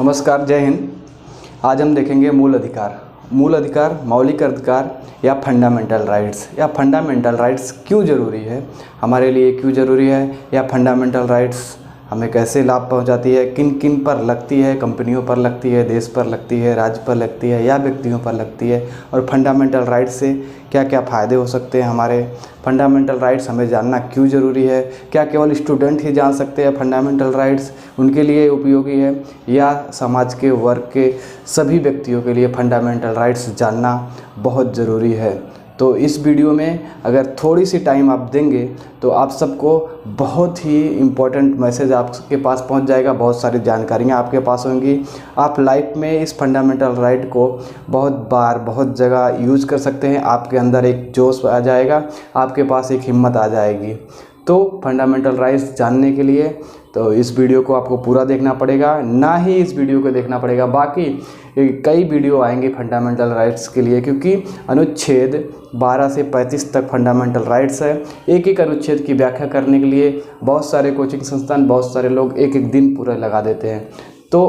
नमस्कार, जय हिंद। आज हम देखेंगे मूल अधिकार, मौलिक अधिकार या फंडामेंटल राइट्स क्यों ज़रूरी है, हमारे लिए क्यों ज़रूरी है, या फंडामेंटल राइट्स हमें कैसे लाभ पहुंचाती है, किन किन पर लगती है, कंपनियों पर लगती है, देश पर लगती है, राज्य पर लगती है या व्यक्तियों पर लगती है, और फंडामेंटल राइट्स से क्या क्या फ़ायदे हो सकते हैं हमारे। फंडामेंटल राइट्स हमें जानना क्यों ज़रूरी है, क्या केवल स्टूडेंट ही जान सकते हैं फंडामेंटल राइट्स, उनके लिए उपयोगी है, या समाज के वर्ग के सभी व्यक्तियों के लिए फंडामेंटल राइट्स जानना बहुत ज़रूरी है। तो इस वीडियो में अगर थोड़ी सी टाइम आप देंगे तो आप सबको बहुत ही इम्पोर्टेंट मैसेज आपके पास पहुंच जाएगा, बहुत सारी जानकारियां आपके पास होंगी। आप लाइफ में इस फंडामेंटल राइट को बहुत बार बहुत जगह यूज़ कर सकते हैं। आपके अंदर एक जोश आ जाएगा, आपके पास एक हिम्मत आ जाएगी। तो फंडामेंटल राइट्स जानने के लिए तो इस वीडियो को आपको पूरा देखना पड़ेगा, ना ही इस वीडियो को देखना पड़ेगा, बाकी कई वीडियो आएंगे फंडामेंटल राइट्स के लिए, क्योंकि अनुच्छेद 12 से 35 तक फंडामेंटल राइट्स है। एक एक अनुच्छेद की व्याख्या करने के लिए बहुत सारे कोचिंग संस्थान, बहुत सारे लोग एक एक दिन पूरा लगा देते हैं। तो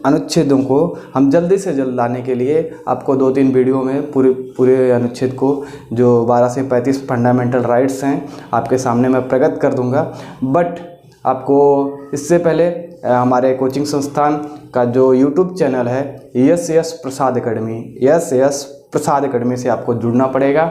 अनुच्छेदों को हम जल्दी से जल्द लाने के लिए आपको 2-3 वीडियो में पूरे अनुच्छेद को जो 12 से 35 फंडामेंटल राइट्स हैं आपके सामने मैं प्रकट कर दूंगा। बट आपको इससे पहले हमारे कोचिंग संस्थान का जो यूट्यूब चैनल है यस प्रसाद अकेडमी से आपको जुड़ना पड़ेगा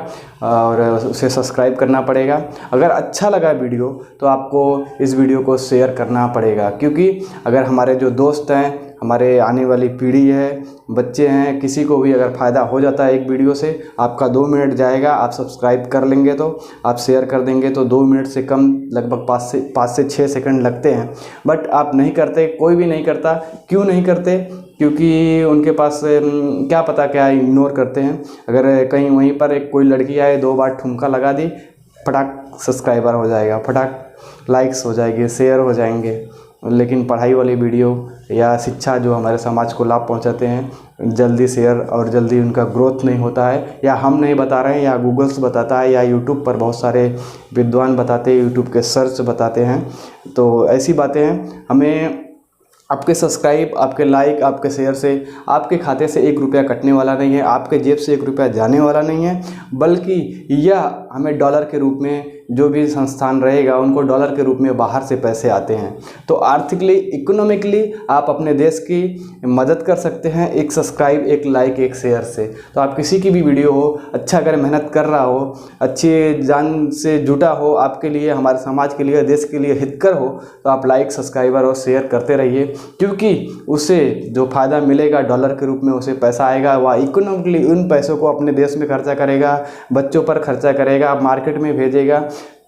और उसे सब्सक्राइब करना पड़ेगा। अगर अच्छा लगा वीडियो तो आपको इस वीडियो को शेयर करना पड़ेगा, क्योंकि अगर हमारे जो दोस्त हैं, हमारे आने वाली पीढ़ी है, बच्चे हैं, किसी को भी अगर फ़ायदा हो जाता है एक वीडियो से, आपका 2 मिनट जाएगा। आप सब्सक्राइब कर लेंगे तो, आप शेयर कर देंगे तो 2 मिनट से कम, लगभग 5 से 6 सेकंड लगते हैं। बट आप नहीं करते, कोई भी नहीं करता। क्यों नहीं करते? क्योंकि उनके पास क्या पता क्या इग्नोर करते हैं। अगर कहीं वहीं पर एक कोई लड़की आए, 2 बार ठुमका लगा दी, फटाक सब्सक्राइबर हो जाएगा, फटाक लाइक्स हो जाएंगे, शेयर हो जाएंगे। लेकिन पढ़ाई वाली वीडियो या शिक्षा जो हमारे समाज को लाभ पहुंचाते हैं, जल्दी शेयर और जल्दी उनका ग्रोथ नहीं होता है, या हम नहीं बता रहे हैं, या गूगल्स बताता है, या यूट्यूब पर बहुत सारे विद्वान बताते हैं, यूट्यूब के सर्च बताते हैं। तो ऐसी बातें हैं। हमें आपके सब्सक्राइब, आपके लाइक, आपके शेयर से आपके खाते से 1 रुपया कटने वाला नहीं है, आपके जेब से 1 रुपया जाने वाला नहीं है, बल्कि यह हमें डॉलर के रूप में, जो भी संस्थान रहेगा उनको डॉलर के रूप में बाहर से पैसे आते हैं। तो आर्थिकली, इकोनॉमिकली आप अपने देश की मदद कर सकते हैं एक सब्सक्राइब, एक लाइक, एक शेयर से। तो आप किसी की भी वीडियो हो, अच्छा अगर मेहनत कर रहा हो, अच्छी जान से जुटा हो, आपके लिए, हमारे समाज के लिए, देश के लिए हितकर हो, तो आप लाइक, सब्सक्राइबर और शेयर करते रहिए, क्योंकि उसे जो फ़ायदा मिलेगा डॉलर के रूप में, उसे पैसा आएगा, वह इकोनॉमिकली उन पैसों को अपने देश में खर्चा करेगा, बच्चों पर खर्चा करेगा, मार्केट में भेजेगा।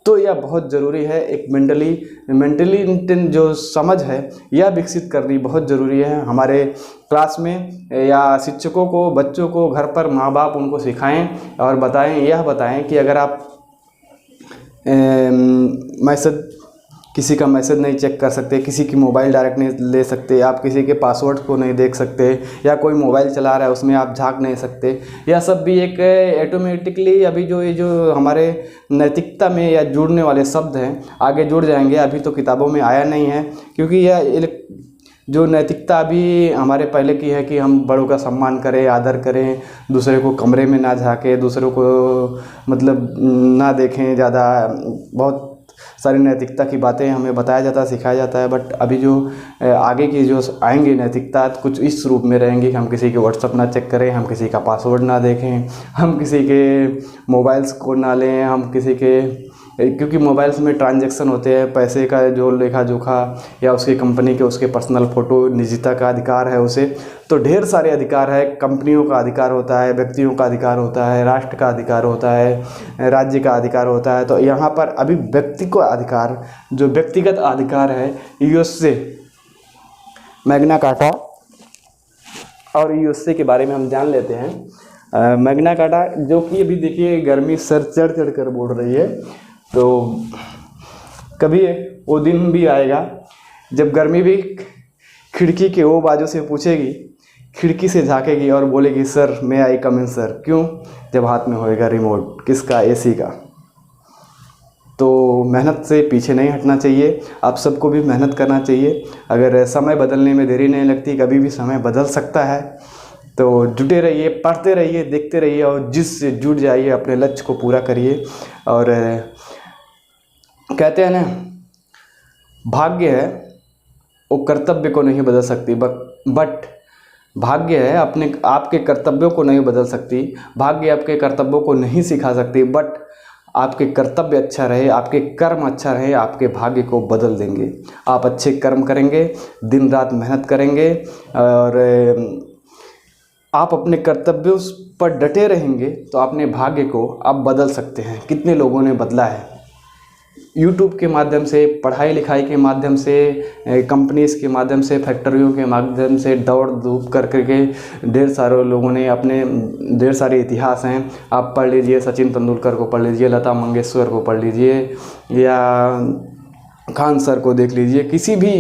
तो यह बहुत ज़रूरी है। एक मेंटली जो समझ है यह विकसित करनी बहुत ज़रूरी है। हमारे क्लास में या शिक्षकों को, बच्चों को घर पर माँ बाप उनको सिखाएं और बताएं, यह बताएं कि अगर आप मैसेज, किसी का मैसेज नहीं चेक कर सकते, किसी की मोबाइल डायरेक्ट नहीं ले सकते, आप किसी के पासवर्ड को नहीं देख सकते, या कोई मोबाइल चला रहा है उसमें आप झांक नहीं सकते, यह सब भी एक ऑटोमेटिकली अभी ये जो हमारे नैतिकता में या जुड़ने वाले शब्द हैं आगे जुड़ जाएंगे। अभी तो किताबों में आया नहीं है, क्योंकि यह जो नैतिकता अभी हमारे पहले की है कि हम बड़ों का सम्मान करें, आदर करें, दूसरे को कमरे में ना झाँकें, दूसरों को मतलब ना देखें ज़्यादा, बहुत सारी नैतिकता की बातें हमें बताया जाता है, सिखाया जाता है। बट अभी जो आगे की जो आएंगी नैतिकता कुछ इस रूप में रहेंगी कि हम किसी के व्हाट्सअप ना चेक करें, हम किसी का पासवर्ड ना देखें, हम किसी के मोबाइल्स को ना लें, हम किसी के, क्योंकि मोबाइल्स में ट्रांजैक्शन होते हैं, पैसे का जो लेखा जोखा, या उसकी कंपनी के उसके पर्सनल फ़ोटो, निजता का अधिकार है उसे। तो ढेर सारे अधिकार है। कंपनियों का अधिकार होता है, व्यक्तियों का अधिकार होता है, राष्ट्र का अधिकार होता है, राज्य का अधिकार होता है। तो यहाँ पर अभी व्यक्ति को अधिकार, जो व्यक्तिगत अधिकार है, यूएसए मैग्ना कार्टा और यूएसए के बारे में हम जान लेते हैं। मैग्ना कार्टा जो कि अभी देखिए गर्मी सर चढ़ चढ़ कर बोल रही है, तो कभी वो दिन भी आएगा जब गर्मी भी खिड़की के वो बाजू से पूछेगी, खिड़की से झांकेगी और बोलेगी सर मे आई कम इन सर। क्यों? जब हाथ में होएगा रिमोट, किसका? एसी का। तो मेहनत से पीछे नहीं हटना चाहिए, आप सबको भी मेहनत करना चाहिए। अगर समय बदलने में देरी नहीं लगती, कभी भी समय बदल सकता है। तो जुटे रहिए, पढ़ते रहिए, देखते रहिए और जिससे जुट जाइए, अपने लक्ष्य को पूरा करिए। और कहते हैं ना, भाग्य है वो कर्तव्य को नहीं बदल सकती, बट भाग्य है अपने आपके कर्तव्यों को नहीं बदल सकती। भाग्य आपके कर्तव्यों को नहीं सिखा सकती, बट आपके कर्तव्य अच्छा रहे, आपके कर्म अच्छा रहे, आपके भाग्य को बदल देंगे। आप अच्छे कर्म करेंगे, दिन रात मेहनत करेंगे और आप अपने कर्तव्यों पर डटे रहेंगे तो अपने भाग्य को आप बदल सकते हैं। कितने लोगों ने बदला है यूट्यूब के माध्यम से, पढ़ाई लिखाई के माध्यम से, कंपनीज़ के माध्यम से, फैक्ट्रियों के माध्यम से दौड़ धूप कर करके ढेर सारे लोगों ने अपने ढेर सारे इतिहास हैं। आप पढ़ लीजिए, सचिन तेंदुलकर को पढ़ लीजिए, लता मंगेशकर को पढ़ लीजिए या खान सर को देख लीजिए, किसी भी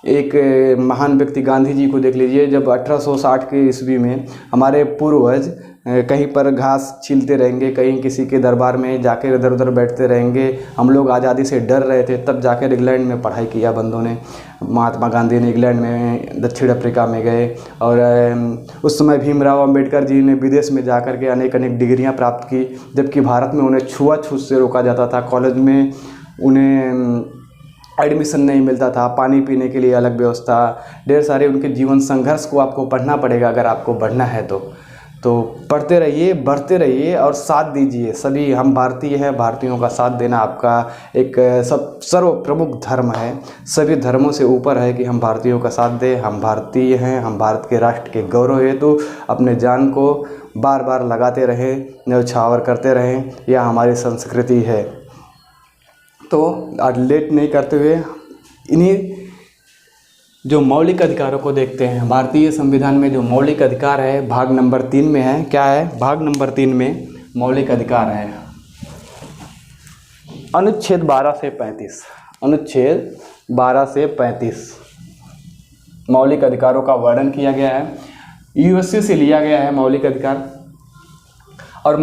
एक महान व्यक्ति गांधी जी को देख लीजिए। जब 1860 के ईस्वी में हमारे पूर्वज कहीं पर घास छीलते रहेंगे, कहीं किसी के दरबार में जाकर इधर उधर बैठते रहेंगे, हम लोग आज़ादी से डर रहे थे, तब जाकर इंग्लैंड में पढ़ाई किया बंदों ने। महात्मा गांधी ने इंग्लैंड में, दक्षिण अफ्रीका में गए और उस समय भीमराव अंबेडकर जी ने विदेश में जाकर के अनेक अनेक डिग्रियाँ प्राप्त की, जबकि भारत में उन्हें छुआछूत से रोका जाता था। कॉलेज में उन्हें एडमिशन नहीं मिलता था, पानी पीने के लिए अलग व्यवस्था, ढेर सारे उनके जीवन संघर्ष को आपको पढ़ना पड़ेगा अगर आपको बढ़ना है तो पढ़ते रहिए, बढ़ते रहिए और साथ दीजिए। सभी हम भारतीय हैं, भारतीयों का साथ देना आपका एक सर्व प्रमुख धर्म है। सभी धर्मों से ऊपर है कि हम भारतीयों का साथ दें। हम भारतीय हैं, हम भारत के राष्ट्र के गौरव हेतु अपने जान को बार बार लगाते रहें, न्यौछावर करते रहें, यह हमारी संस्कृति है। तो आज लेट नहीं करते हुए इन्हीं जो मौलिक अधिकारों को देखते हैं। भारतीय संविधान में जो मौलिक अधिकार है भाग नंबर 3 में है। क्या है? भाग नंबर 3 में मौलिक अधिकार है अनुच्छेद 12 से 35। अनुच्छेद 12 से 35 मौलिक अधिकारों का वर्णन किया गया है। यूएसए से लिया गया है मौलिक अधिकार। और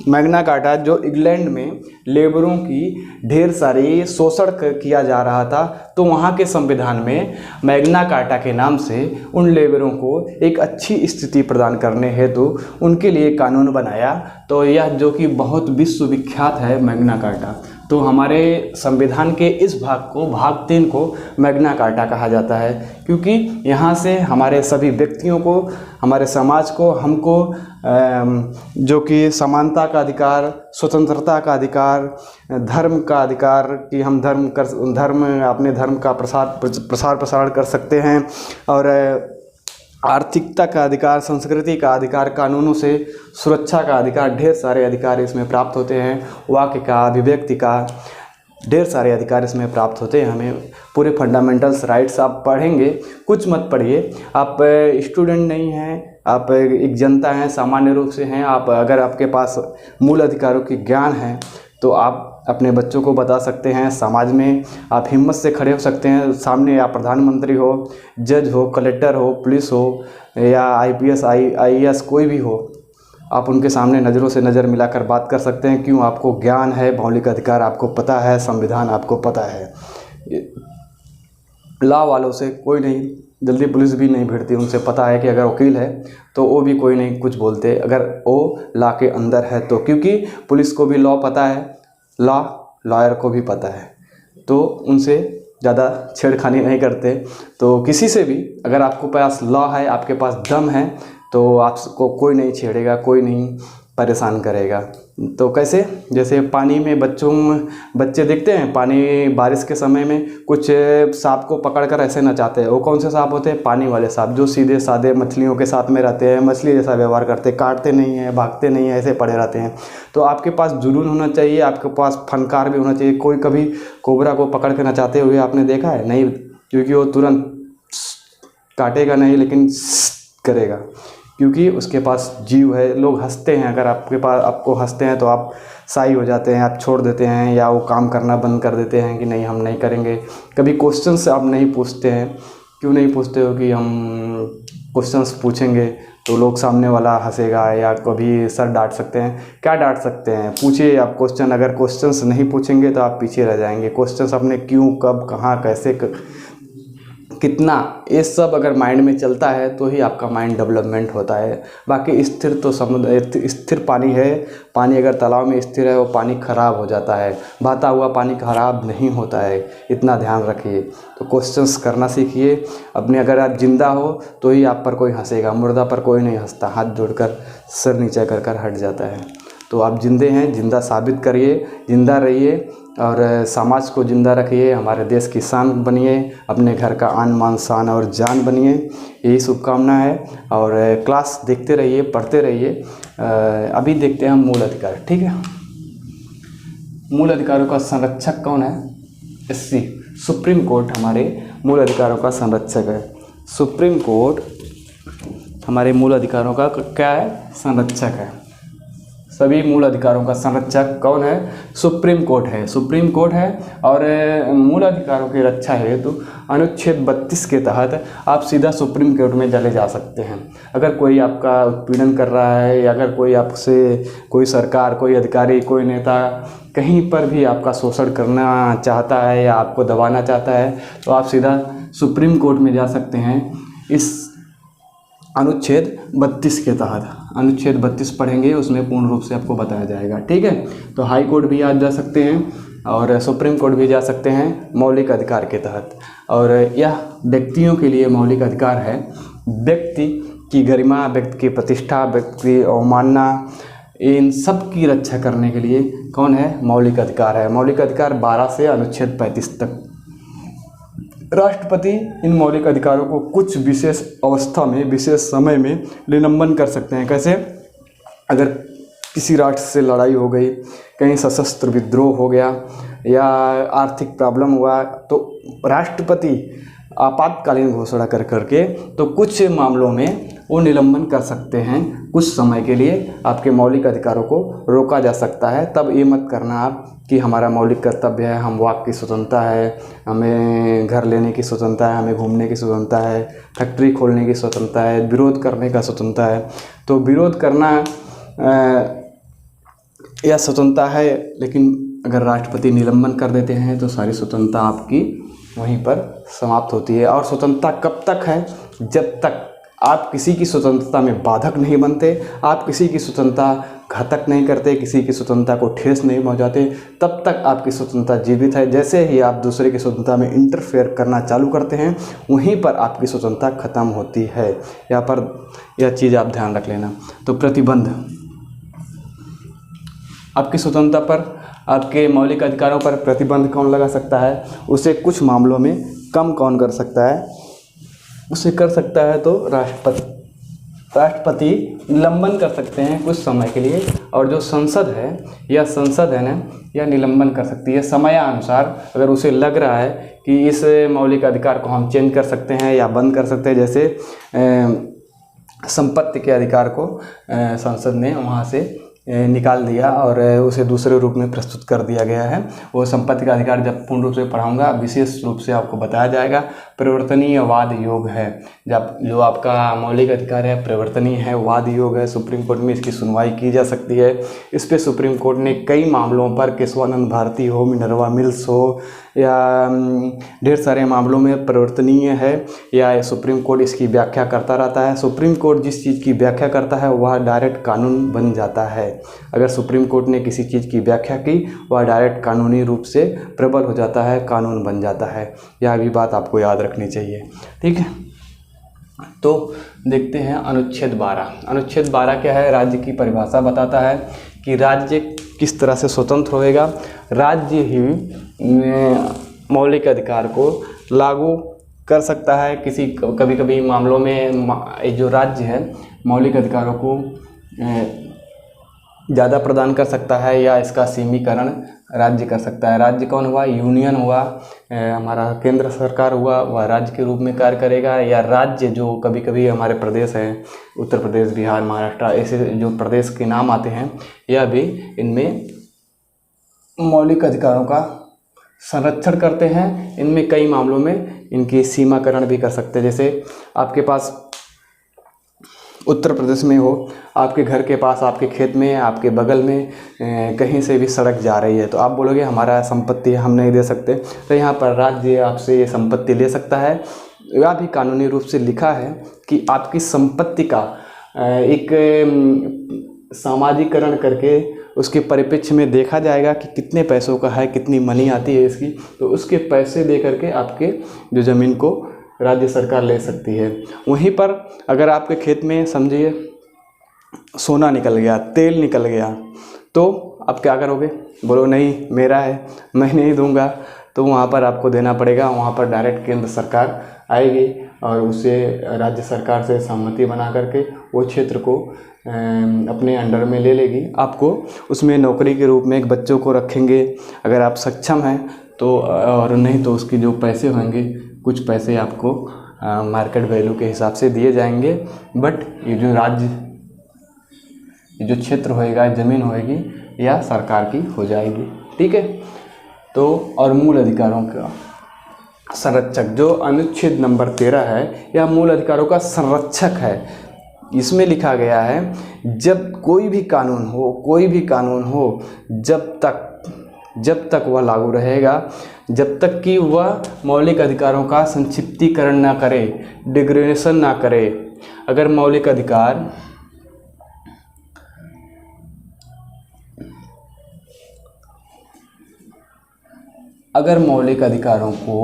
मैग्ना कार्टा जो इंग्लैंड में लेबरों की ढेर सारी शोषण किया जा रहा था, तो वहाँ के संविधान में मैग्ना कार्टा के नाम से उन लेबरों को एक अच्छी स्थिति प्रदान करने हेतु उनके लिए कानून बनाया। तो यह जो कि बहुत विश्वविख्यात है मैग्ना कार्टा। तो हमारे संविधान के इस भाग को, भाग 3 को मैग्ना कार्टा कहा जाता है, क्योंकि यहाँ से हमारे सभी व्यक्तियों को, हमारे समाज को, हमको जो कि समानता का अधिकार, स्वतंत्रता का अधिकार, धर्म का अधिकार कि हम अपने धर्म का प्रसारण कर सकते हैं, और आर्थिकता का अधिकार, संस्कृति का अधिकार, कानूनों से सुरक्षा का अधिकार, ढेर सारे अधिकार इसमें प्राप्त होते हैं। वाक्य का, अभिव्यक्ति का, ढेर सारे अधिकार इसमें प्राप्त होते हैं। हमें पूरे फंडामेंटल्स राइट्स आप पढ़ेंगे, कुछ मत पढ़िए। आप स्टूडेंट नहीं हैं, आप एक जनता हैं, सामान्य रूप से हैं। आप अगर आपके पास मूल अधिकारों की ज्ञान है तो आप अपने बच्चों को बता सकते हैं। समाज में आप हिम्मत से खड़े हो सकते हैं। सामने आप प्रधानमंत्री हो, जज हो, कलेक्टर हो, पुलिस हो या IPS IAS कोई भी हो, आप उनके सामने नज़रों से नज़र मिलाकर बात कर सकते हैं। क्यों? आपको ज्ञान है, मौलिक अधिकार आपको पता है, संविधान आपको पता है। लॉ वालों से कोई नहीं, जल्दी पुलिस भी नहीं भिड़ती। उनसे पता है कि अगर वकील है तो वो भी कोई नहीं कुछ बोलते, अगर वो लॉ के अंदर है तो, क्योंकि पुलिस को भी लॉ पता है, लॉयर को भी पता है, तो उनसे ज़्यादा छेड़खानी नहीं करते। तो किसी से भी अगर आपके पास लॉ है, आपके पास दम है, तो आपको कोई नहीं छेड़ेगा, कोई नहीं परेशान करेगा। तो कैसे? जैसे पानी में बच्चे देखते हैं, पानी बारिश के समय में कुछ सांप को पकड़कर ऐसे नचाते हैं। वो कौन से सांप होते हैं? पानी वाले सांप, जो सीधे साधे मछलियों के साथ में रहते हैं, मछली जैसा व्यवहार करते हैं, काटते नहीं हैं, भागते नहीं हैं, ऐसे पड़े रहते हैं। तो आपके पास जुनून होना चाहिए, आपके पास फनकार भी होना चाहिए। कोई कभी कोबरा को पकड़ के नचाते हुए आपने देखा है? नहीं, क्योंकि वो तुरंत काटेगा नहीं, लेकिन करेगा, क्योंकि उसके पास जीव है। लोग हंसते हैं, अगर आपको हंसते हैं तो आप साई हो जाते हैं, आप छोड़ देते हैं या वो काम करना बंद कर देते हैं कि नहीं हम नहीं करेंगे। कभी क्वेश्चंस आप नहीं पूछते हैं। क्यों नहीं पूछते हो कि हम क्वेश्चंस पूछेंगे तो लोग सामने वाला हंसेगा या कभी सर डांट सकते हैं। क्या डांट सकते हैं, पूछिए आप क्वेश्चन। अगर क्वेश्चंस नहीं पूछेंगे तो आप पीछे रह जाएंगे। क्वेश्चंस अपने क्यों, कब, कहाँ, कैसे, कितना, ये सब अगर माइंड में चलता है तो ही आपका माइंड डेवलपमेंट होता है। बाकी स्थिर तो समुद्र, स्थिर पानी है। पानी अगर तालाब में स्थिर है वो पानी ख़राब हो जाता है, बहता हुआ पानी ख़राब नहीं होता है, इतना ध्यान रखिए। तो क्वेश्चंस करना सीखिए अपने। अगर आप जिंदा हो तो ही आप पर कोई हंसेगा, मुर्दा पर कोई नहीं हंसता, हाथ जोड़कर सर नीचे कर हट जाता है। तो आप जिंदे हैं, जिंदा साबित करिए, जिंदा रहिए और समाज को जिंदा रखिए, हमारे देश की शान बनिए, अपने घर का आन मान शान और जान बनिए, यही शुभकामना है। और क्लास देखते रहिए, पढ़ते रहिए। अभी देखते हैं हम मूल अधिकार, ठीक है। मूल अधिकारों का संरक्षक कौन है? एससी, सुप्रीम कोर्ट हमारे मूल अधिकारों का संरक्षक है। सुप्रीम कोर्ट हमारे मूल अधिकारों का क्या है? संरक्षक है। सभी मूल अधिकारों का संरक्षक कौन है? सुप्रीम कोर्ट है। सुप्रीम कोर्ट है और मूल अधिकारों की रक्षा हेतु अनुच्छेद 32 के तहत आप सीधा सुप्रीम कोर्ट में चले जा सकते हैं। अगर कोई आपका उत्पीड़न कर रहा है या अगर कोई आपसे, कोई सरकार, कोई अधिकारी, कोई नेता कहीं पर भी आपका शोषण करना चाहता है या आपको दबाना चाहता है तो आप सीधा सुप्रीम कोर्ट में जा सकते हैं। इस अनुच्छेद 32 के तहत, अनुच्छेद 32 पढ़ेंगे, उसमें पूर्ण रूप से आपको बताया जाएगा, ठीक है। तो हाई कोर्ट भी आज जा सकते हैं और सुप्रीम कोर्ट भी जा सकते हैं मौलिक अधिकार के तहत। और यह व्यक्तियों के लिए मौलिक अधिकार है। व्यक्ति की गरिमा, व्यक्ति की प्रतिष्ठा, व्यक्ति की अवमानना, इन सब की रक्षा करने के लिए कौन है? मौलिक अधिकार है। मौलिक अधिकार 12 से अनुच्छेद 35 तक। राष्ट्रपति इन मौलिक अधिकारों को कुछ विशेष अवस्था में, विशेष समय में निलंबन कर सकते हैं। कैसे? अगर किसी राष्ट्र से लड़ाई हो गई, कहीं सशस्त्र विद्रोह हो गया या आर्थिक प्रॉब्लम हुआ तो राष्ट्रपति आपातकालीन घोषणा कर करके तो कुछ मामलों में वो निलंबन कर सकते हैं। कुछ समय के लिए आपके मौलिक अधिकारों को रोका जा सकता है। तब ये मत करना आप कि हमारा मौलिक कर्तव्य है, हम वाक की स्वतंत्रता है, हमें घर लेने की स्वतंत्रता है, हमें घूमने की स्वतंत्रता है, फैक्ट्री खोलने की स्वतंत्रता है, विरोध करने का स्वतंत्रता है। तो विरोध करना यह स्वतंत्रता है, लेकिन अगर राष्ट्रपति निलंबन कर देते हैं तो सारी स्वतंत्रता आपकी वहीं पर समाप्त होती है। और स्वतंत्रता कब तक है? जब तक आप किसी की स्वतंत्रता में बाधक नहीं बनते, आप किसी की स्वतंत्रता घातक नहीं करते, किसी की स्वतंत्रता को ठेस नहीं पहुंचाते, तब तक आपकी स्वतंत्रता जीवित है। जैसे ही आप दूसरे की स्वतंत्रता में इंटरफेयर करना चालू करते हैं वहीं पर आपकी स्वतंत्रता खत्म होती है। यहाँ पर यह चीज़ आप ध्यान रख लेना। तो प्रतिबंध, आपकी स्वतंत्रता पर, आपके मौलिक अधिकारों पर प्रतिबंध कौन लगा सकता है? उसे कुछ मामलों में कम कौन कर सकता है? उसे कर सकता है तो राष्ट्रपति। राष्ट्रपति निलंबन कर सकते हैं कुछ समय के लिए। और जो संसद है, यह संसद है ना, यह निलंबन कर सकती है समयानुसार। अगर उसे लग रहा है कि इस मौलिक अधिकार को हम चेंज कर सकते हैं या बंद कर सकते हैं, जैसे संपत्ति के अधिकार को संसद ने वहाँ से निकाल दिया और उसे दूसरे रूप में प्रस्तुत कर दिया गया है। वो संपत्ति का अधिकार जब पूर्ण रूप से पढ़ाऊंगा विशेष रूप से आपको बताया जाएगा। परिवर्तनीय वाद योग है, जब जो आपका मौलिक अधिकार है परिवर्तनीय है, वाद योग है। सुप्रीम कोर्ट में इसकी सुनवाई की जा सकती है। इस पे सुप्रीम कोर्ट ने कई मामलों पर, केशवानंद भारती हो, मिनर्वा मिल्स हो, या ढेर सारे मामलों में परिवर्तनीय है या सुप्रीम कोर्ट इसकी व्याख्या करता रहता है। सुप्रीम कोर्ट जिस चीज़ की व्याख्या करता है वह डायरेक्ट कानून बन जाता है। अगर सुप्रीम कोर्ट ने किसी चीज़ की व्याख्या की वह डायरेक्ट कानूनी रूप से प्रबल हो जाता है, कानून बन जाता है। यह भी बात आपको याद रखनी चाहिए, ठीक है। तो देखते हैं अनुच्छेद 12। अनुच्छेद 12 क्या है? राज्य की परिभाषा बताता है कि राज्य किस तरह से स्वतंत्र होएगा। राज्य ही मौलिक अधिकार को लागू कर सकता है। कभी कभी मामलों में जो राज्य है मौलिक अधिकारों को ज़्यादा प्रदान कर सकता है या इसका सीमीकरण राज्य कर सकता है। राज्य कौन हुआ? यूनियन हुआ, हमारा केंद्र सरकार हुआ, वह राज्य के रूप में कार्य करेगा। या राज्य जो कभी कभी हमारे प्रदेश हैं, उत्तर प्रदेश, बिहार, महाराष्ट्र, ऐसे जो प्रदेश के नाम आते हैं, यह भी इनमें मौलिक अधिकारों का संरक्षण करते हैं। इनमें कई मामलों में इनकी सीमाकरण भी कर सकते हैं। जैसे आपके पास उत्तर प्रदेश में हो, आपके घर के पास, आपके खेत में, आपके बगल में कहीं से भी सड़क जा रही है, तो आप बोलोगे हमारा संपत्ति हम नहीं दे सकते, तो यहाँ पर राज्य आपसे ये संपत्ति ले सकता है। यह भी कानूनी रूप से लिखा है कि आपकी संपत्ति का एक सामाजिकरण करके उसके परिप्रेक्ष्य में देखा जाएगा कि कितने पैसों का है, कितनी मनी आती है इसकी, तो उसके पैसे दे करके आपके जो ज़मीन को राज्य सरकार ले सकती है। वहीं पर अगर आपके खेत में समझिए सोना निकल गया, तेल निकल गया, तो आप क्या करोगे? बोलो नहीं मेरा है, मैं नहीं दूंगा, तो वहाँ पर आपको देना पड़ेगा। वहाँ पर डायरेक्ट केंद्र सरकार आएगी और उसे राज्य सरकार से सहमति बना करके वो क्षेत्र को अपने अंडर में ले लेगी। आपको उसमें नौकरी के रूप में एक बच्चों को रखेंगे अगर आप सक्षम हैं तो, और नहीं तो उसके जो पैसे होंगे कुछ पैसे आपको मार्केट वैल्यू के हिसाब से दिए जाएंगे। बट ये जो जो क्षेत्र होएगा, ज़मीन होएगी, या सरकार की हो जाएगी। ठीक है। तो और मूल अधिकारों का संरक्षक जो अनुच्छेद नंबर 13 है, यह मूल अधिकारों का संरक्षक है। इसमें लिखा गया है जब कोई भी कानून हो जब तक वह लागू रहेगा, जब तक कि वह मौलिक अधिकारों का संक्षिप्तीकरण ना करे, डिग्रेडेशन ना करे। अगर मौलिक अधिकारों को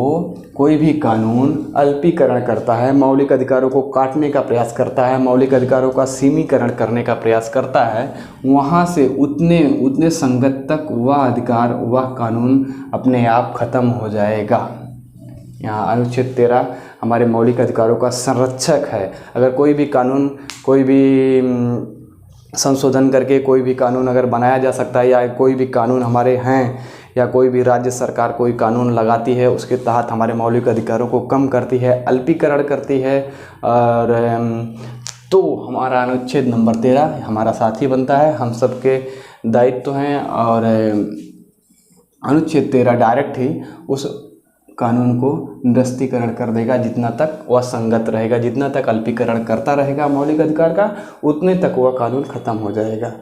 कोई भी कानून अल्पीकरण करता है, मौलिक अधिकारों को काटने का प्रयास करता है, मौलिक अधिकारों का सीमीकरण करने का प्रयास करता है, वहाँ से उतने संगत तक वह कानून अपने आप खत्म हो जाएगा। यहाँ अनुच्छेद 13 हमारे मौलिक अधिकारों का संरक्षक है। अगर कोई भी कानून, कोई भी संशोधन करके कोई भी कानून अगर बनाया जा सकता है, या कोई भी कानून हमारे हैं, या कोई भी राज्य सरकार कोई कानून लगाती है, उसके तहत हमारे मौलिक अधिकारों को कम करती है, अल्पीकरण करती है, और तो हमारा अनुच्छेद नंबर 13 हमारा साथी बनता है, हम सबके दायित्व हैं। और अनुच्छेद 13 डायरेक्ट ही उस कानून को निरस्तीकरण कर देगा। जितना तक वह संगत रहेगा, जितना तक अल्पीकरण करता रहेगा मौलिक अधिकार का, उतने तक वह कानून खत्म हो जाएगा।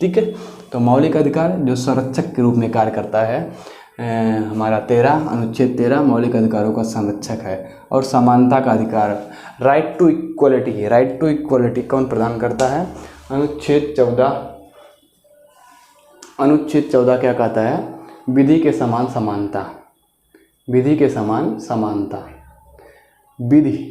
ठीक है। तो मौलिक अधिकार जो संरक्षक के रूप में कार्य करता है, हमारा अनुच्छेद 13 मौलिक अधिकारों का संरक्षक है। और समानता का अधिकार, राइट टू इक्वलिटी कौन प्रदान करता है? अनुच्छेद 14 क्या कहता है? विधि के समान समानता। विधि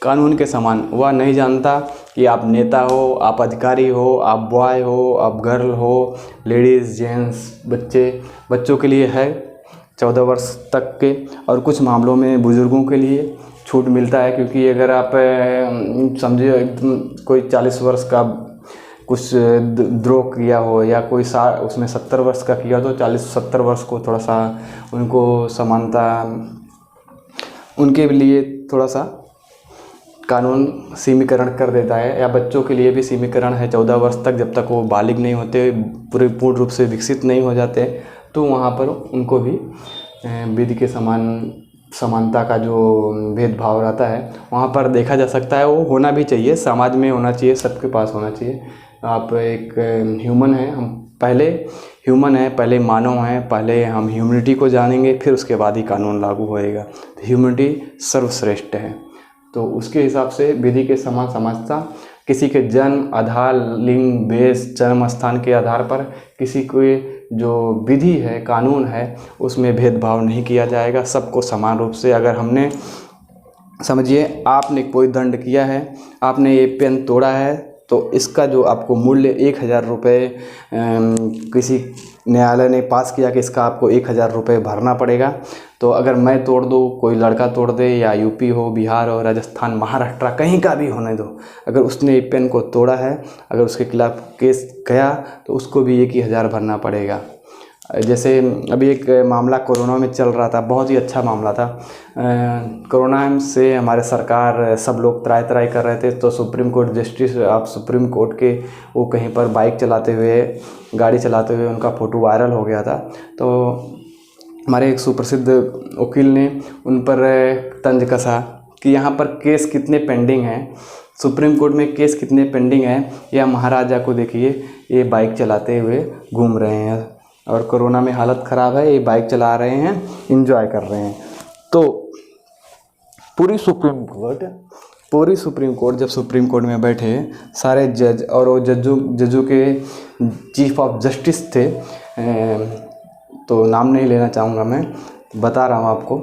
कानून के समान। वह नहीं जानता कि आप नेता हो, आप अधिकारी हो, आप बॉय हो, आप गर्ल हो, लेडीज़, जेंट्स, बच्चों के लिए है 14 वर्ष तक के, और कुछ मामलों में बुज़ुर्गों के लिए छूट मिलता है। क्योंकि अगर आप समझिए कोई 40 वर्ष का कुछ द्रोह किया हो, या कोई उसमें 70 वर्ष का किया, तो 40-70 वर्ष को थोड़ा सा उनको समानता, उनके लिए थोड़ा सा कानून सीमीकरण कर देता है। या बच्चों के लिए भी सीमीकरण है 14 वर्ष तक, जब तक वो बालिग नहीं होते, पूर्ण रूप से विकसित नहीं हो जाते, तो वहाँ पर उनको भी विधि के समानता का जो भेदभाव रहता है वहाँ पर देखा जा सकता है। वो होना भी चाहिए, समाज में होना चाहिए, सबके पास होना चाहिए। आप एक ह्यूमन हैं, हम पहले ह्यूमन हैं, पहले मानव हैं, पहले हम ह्यूमनिटी को जानेंगे, फिर उसके बाद ही कानून लागू होएगा। तो ह्यूमनिटी सर्वश्रेष्ठ है। तो उसके हिसाब से विधि के समान समानता, किसी के जन्म, आधार, लिंग, देश, जन्म स्थान के आधार पर किसी को जो विधि है, कानून है, उसमें भेदभाव नहीं किया जाएगा, सबको समान रूप से। अगर हमने समझिए आपने कोई दंड किया है, आपने ये पेन तोड़ा है, तो इसका जो आपको मूल्य 1000 रुपये किसी न्यायालय ने पास किया कि इसका आपको 1000 रुपये भरना पड़ेगा। तो अगर मैं तोड़ दूँ, कोई लड़का तोड़ दे, या यूपी हो, बिहार हो, राजस्थान, महाराष्ट्र, कहीं का भी होने दो, अगर उसने पेन को तोड़ा है, अगर उसके खिलाफ केस गया, तो उसको भी 1000 भरना पड़ेगा। जैसे अभी एक मामला कोरोना में चल रहा था, बहुत ही अच्छा मामला था। कोरोना से हमारे सरकार, सब लोग त्राई कर रहे थे, तो supreme court justice of supreme court के वो कहीं पर बाइक चलाते हुए, गाड़ी चलाते हुए उनका फ़ोटो वायरल हो गया था। तो हमारे एक सुप्रसिद्ध वकील ने उन पर तंज कसा कि यहाँ पर केस कितने पेंडिंग हैं, सुप्रीम कोर्ट में केस कितने पेंडिंग हैं। या महाराजा को देखिए, ये बाइक चलाते हुए घूम रहे हैं और कोरोना में हालत ख़राब है, ये बाइक चला रहे हैं, एंजॉय कर रहे हैं। तो पूरी सुप्रीम कोर्ट जब सुप्रीम कोर्ट में बैठे सारे जज और वो जजों के चीफ ऑफ जस्टिस थे, तो नाम नहीं लेना चाहूँगा, मैं बता रहा हूँ आपको।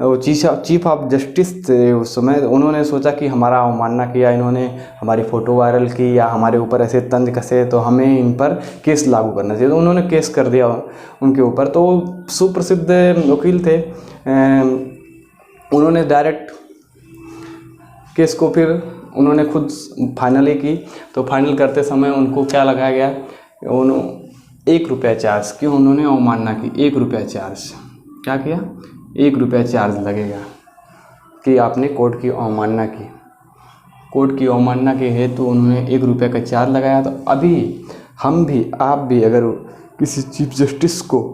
वो चीफ ऑफ जस्टिस थे उस समय। उन्होंने सोचा कि हमारा अवमानना किया, इन्होंने हमारी फ़ोटो वायरल की या हमारे ऊपर ऐसे तंज कसे, तो हमें इन पर केस लागू करना चाहिए। तो उन्होंने केस कर दिया उनके ऊपर। तो सुप्रसिद्ध वकील थे, उन्होंने डायरेक्ट केस को फिर उन्होंने खुद फाइनली की। तो फाइनल करते समय उनको क्या लगाया गया, उन्होंने 1 रुपया चार्ज, क्यों उन्होंने अवमानना की, 1 रुपया चार्ज, क्या किया, 1 रुपया चार्ज लगेगा कि आपने कोर्ट की अवमानना की। कोर्ट की अवमानना के हेतु उन्होंने 1 रुपये का चार्ज लगाया। तो अभी हम भी, आप भी अगर किसी चीफ जस्टिस को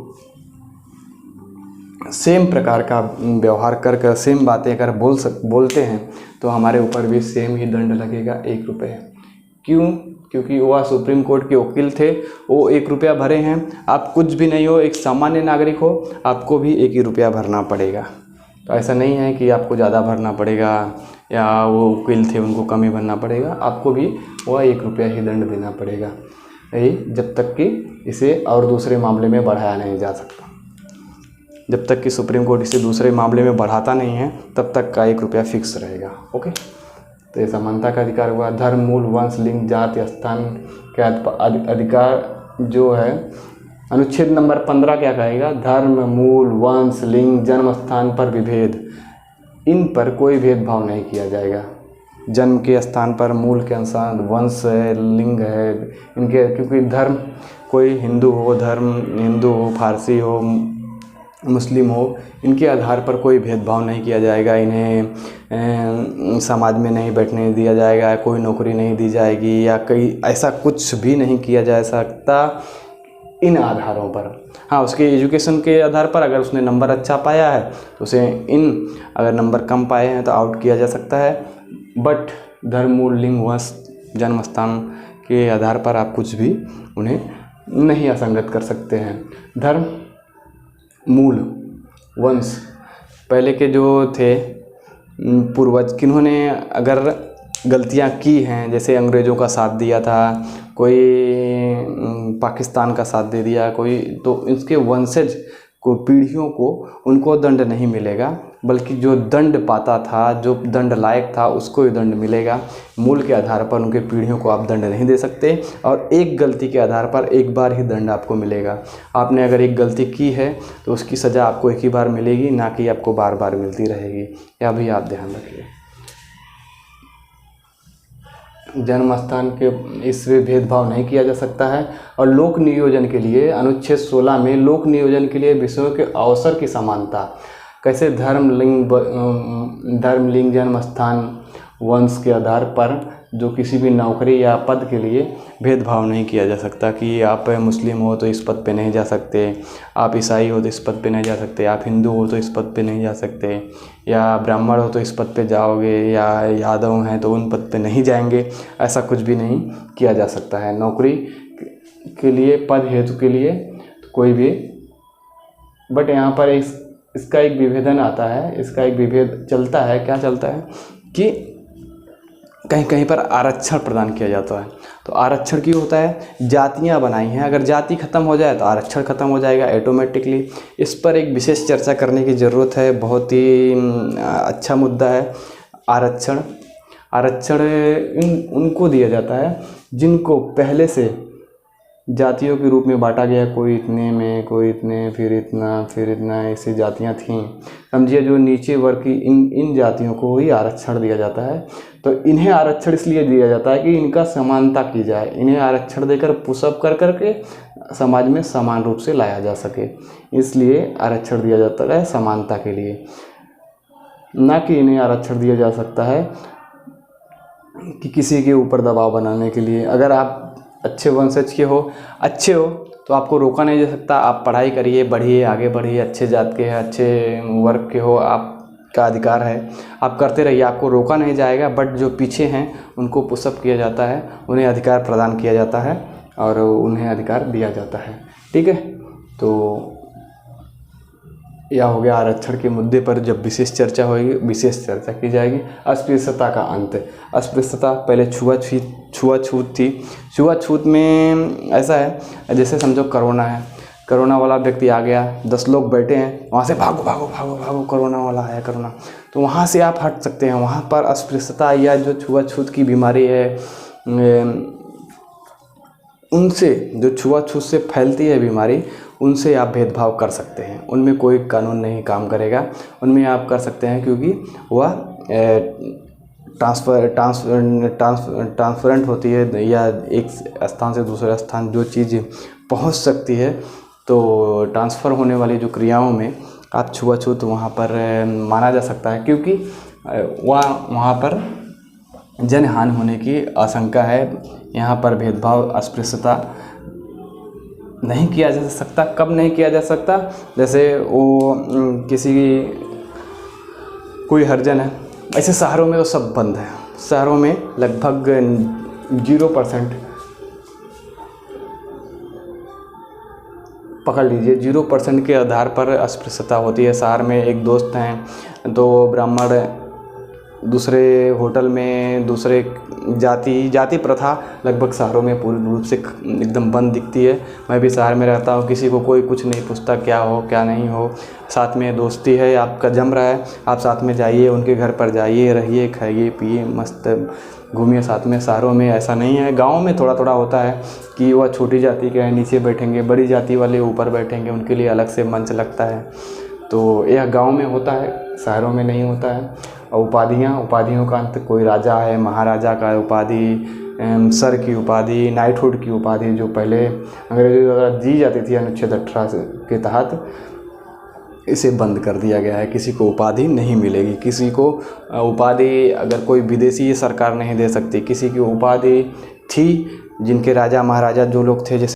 सेम प्रकार का व्यवहार कर सेम बातें अगर बोलते हैं तो हमारे ऊपर भी सेम ही दंड लगेगा, 1 रुपये। क्यों? क्योंकि वह सुप्रीम कोर्ट के वकील थे, वो 1 रुपया भरे हैं। आप कुछ भी नहीं हो, एक सामान्य नागरिक हो, आपको भी 1 ही रुपया भरना पड़ेगा। तो ऐसा नहीं है कि आपको ज़्यादा भरना पड़ेगा या वो वकील थे उनको कम ही भरना पड़ेगा, आपको भी वह 1 रुपया ही दंड देना पड़ेगा, यही जब तक कि इसे और दूसरे मामले में बढ़ाया नहीं जा सकता। जब तक कि सुप्रीम कोर्ट इसे दूसरे मामले में बढ़ाता नहीं है तब तक का 1 रुपया फिक्स रहेगा। ओके, तो ये समानता का अधिकार हुआ। धर्म, मूल, वंश, लिंग, जाति, स्थान के अधिकार जो है, अनुच्छेद नंबर 15 क्या कहेगा, धर्म, मूल, वंश, लिंग, जन्म स्थान पर विभेद, इन पर कोई भेदभाव नहीं किया जाएगा। जन्म के स्थान पर, मूल के अनुसार, वंश है, लिंग है, इनके, क्योंकि धर्म, कोई हिंदू हो, फारसी हो, मुस्लिम हो, इनके आधार पर कोई भेदभाव नहीं किया जाएगा। इन्हें समाज में नहीं बैठने दिया जाएगा, कोई नौकरी नहीं दी जाएगी या कई ऐसा कुछ भी नहीं किया जा सकता इन आधारों पर। हाँ, उसके एजुकेशन के आधार पर अगर उसने नंबर अच्छा पाया है तो उसे अगर नंबर कम पाए हैं तो आउट किया जा सकता है। बट धर्म, मूल, लिंग, वंश, जन्म स्थान के आधार पर आप कुछ भी उन्हें नहीं असंगत कर सकते हैं। धर्म, मूल, वंश, पहले के जो थे पूर्वज, किन्होंने अगर गलतियां की हैं, जैसे अंग्रेज़ों का साथ दिया था, कोई पाकिस्तान का साथ दे दिया कोई, तो इसके वंशज को, पीढ़ियों को, उनको दंड नहीं मिलेगा, बल्कि जो दंड पाता था, जो दंड लायक था, उसको ही दंड मिलेगा। मूल के आधार पर उनके पीढ़ियों को आप दंड नहीं दे सकते और एक गलती के आधार पर एक बार ही दंड आपको मिलेगा। आपने अगर एक गलती की है तो उसकी सज़ा आपको एक ही बार मिलेगी, ना कि आपको बार बार मिलती रहेगी। यह भी आप ध्यान रखिए। जन्म स्थान के इसमें भेदभाव नहीं किया जा सकता है। और लोक नियोजन के लिए अनुच्छेद 16 में लोक नियोजन के लिए विषयों के अवसर की समानता, कैसे धर्म, लिंग, जन्म स्थान, वंश के आधार पर जो किसी भी नौकरी या पद के लिए भेदभाव नहीं किया जा सकता कि आप मुस्लिम हो तो इस पद पे नहीं जा सकते, आप ईसाई हो तो इस पद पे नहीं जा सकते, आप हिंदू हो तो इस पद पे नहीं जा सकते, या ब्राह्मण हो तो इस पद पे जाओगे, या यादव हैं तो उन पद पे नहीं जाएंगे। ऐसा कुछ भी नहीं किया जा सकता है। नौकरी के लिए, पद हेतु के लिए कोई भी, बट यहाँ पर इसका एक विभेदन आता है, इसका एक विभेद चलता है। क्या चलता है कि कहीं कहीं पर आरक्षण प्रदान किया जाता है। तो आरक्षण क्यों होता है? जातियां बनाई हैं, अगर जाति खत्म हो जाए तो आरक्षण खत्म हो जाएगा ऑटोमेटिकली। इस पर एक विशेष चर्चा करने की ज़रूरत है, बहुत ही अच्छा मुद्दा है। आरक्षण उनको दिया जाता है जिनको पहले से जातियों के रूप में बांटा गया, कोई इतने में, कोई इतने, फिर इतना, ऐसी जातियां थीं। समझिए, जो नीचे वर्ग की इन जातियों को ही आरक्षण दिया जाता है। तो इन्हें आरक्षण इसलिए दिया जाता है कि इनका समानता की जाए, इन्हें आरक्षण देकर पुशअप कर करके समाज में समान रूप से लाया जा सके, इसलिए आरक्षण दिया जाता है समानता के लिए। ना कि इन्हें आरक्षण दिया जा सकता है कि किसी के ऊपर दबाव बनाने के लिए। अगर आप अच्छे वंशज के हो, अच्छे हो, तो आपको रोका नहीं जा सकता। आप पढ़ाई करिए, बढ़िए, आगे बढ़िए, अच्छे जात के हैं, अच्छे वर्ग के हो, आप का अधिकार है, आप करते रहिए, आपको रोका नहीं जाएगा। बट जो पीछे हैं उनको पुशअप किया जाता है, उन्हें अधिकार प्रदान किया जाता है और उन्हें अधिकार दिया जाता है। ठीक है, तो यह हो गया आरक्षण के मुद्दे पर जब विशेष चर्चा होगी, विशेष चर्चा की जाएगी। अस्पृश्यता का अंत। अस्पृश्यता पहले छुआछूत थी। छुआछूत में ऐसा है, जैसे समझो कोरोना है, कोरोना वाला व्यक्ति आ गया, 10 लोग बैठे हैं, वहाँ से भागो भागो भागो भागो, कोरोना वाला है कोरोना, तो वहाँ से आप हट सकते हैं। वहाँ पर अस्पृश्यता या जो छुआछूत की बीमारी है, उनसे जो छुआछूत से फैलती है बीमारी, उनसे आप भेदभाव कर सकते हैं। उनमें कोई कानून नहीं काम करेगा, उनमें आप कर सकते हैं, क्योंकि वह ट्रांसपेरेंट होती है, या एक स्थान से दूसरे स्थान जो चीज़ पहुंच सकती है, तो ट्रांसफ़र होने वाली जो क्रियाओं में आप छुआछूत वहाँ पर माना जा सकता है, क्योंकि वहाँ पर जनहानि होने की आशंका है। यहाँ पर भेदभाव, अस्पृश्यता नहीं किया जा सकता। कब नहीं किया जा सकता? जैसे वो किसी कोई हरिजन है, ऐसे शहरों में तो सब बंद है। शहरों में लगभग 0% पकड़ लीजिए, 0% के आधार पर अस्पृश्यता होती है। शहर में एक दोस्त हैं, तो ब्राह्मण दूसरे होटल में दूसरे जाति प्रथा लगभग शहरों में पूर्ण रूप से एकदम बंद दिखती है। मैं भी शहर में रहता हूँ, किसी को कोई कुछ नहीं पूछता क्या हो क्या नहीं हो। साथ में दोस्ती है, आपका जम रहा है, आप साथ में जाइए, उनके घर पर जाइए, रहिए, खाइए पिए, मस्त घूमिए साथ में। शहरों में ऐसा नहीं है। गाँव में थोड़ा थोड़ा होता है कि वह छोटी जाति के हैं नीचे बैठेंगे, बड़ी जाति वाले ऊपर बैठेंगे, उनके लिए अलग से मंच लगता है। तो यह गांव में होता है, शहरों में नहीं होता है। और उपाधियों का अंत, कोई राजा है, महाराजा का उपाधि, सर की उपाधि, नाइटहुड की उपाधि, जो पहले अंग्रेजों द्वारा दी जाती थी अनुच्छेद 18 के तहत, इसे बंद कर दिया गया है। किसी को उपाधि नहीं मिलेगी। किसी को उपाधि अगर कोई विदेशी सरकार नहीं दे सकती। किसी की उपाधि थी, जिनके राजा महाराजा जो लोग थे, जैसे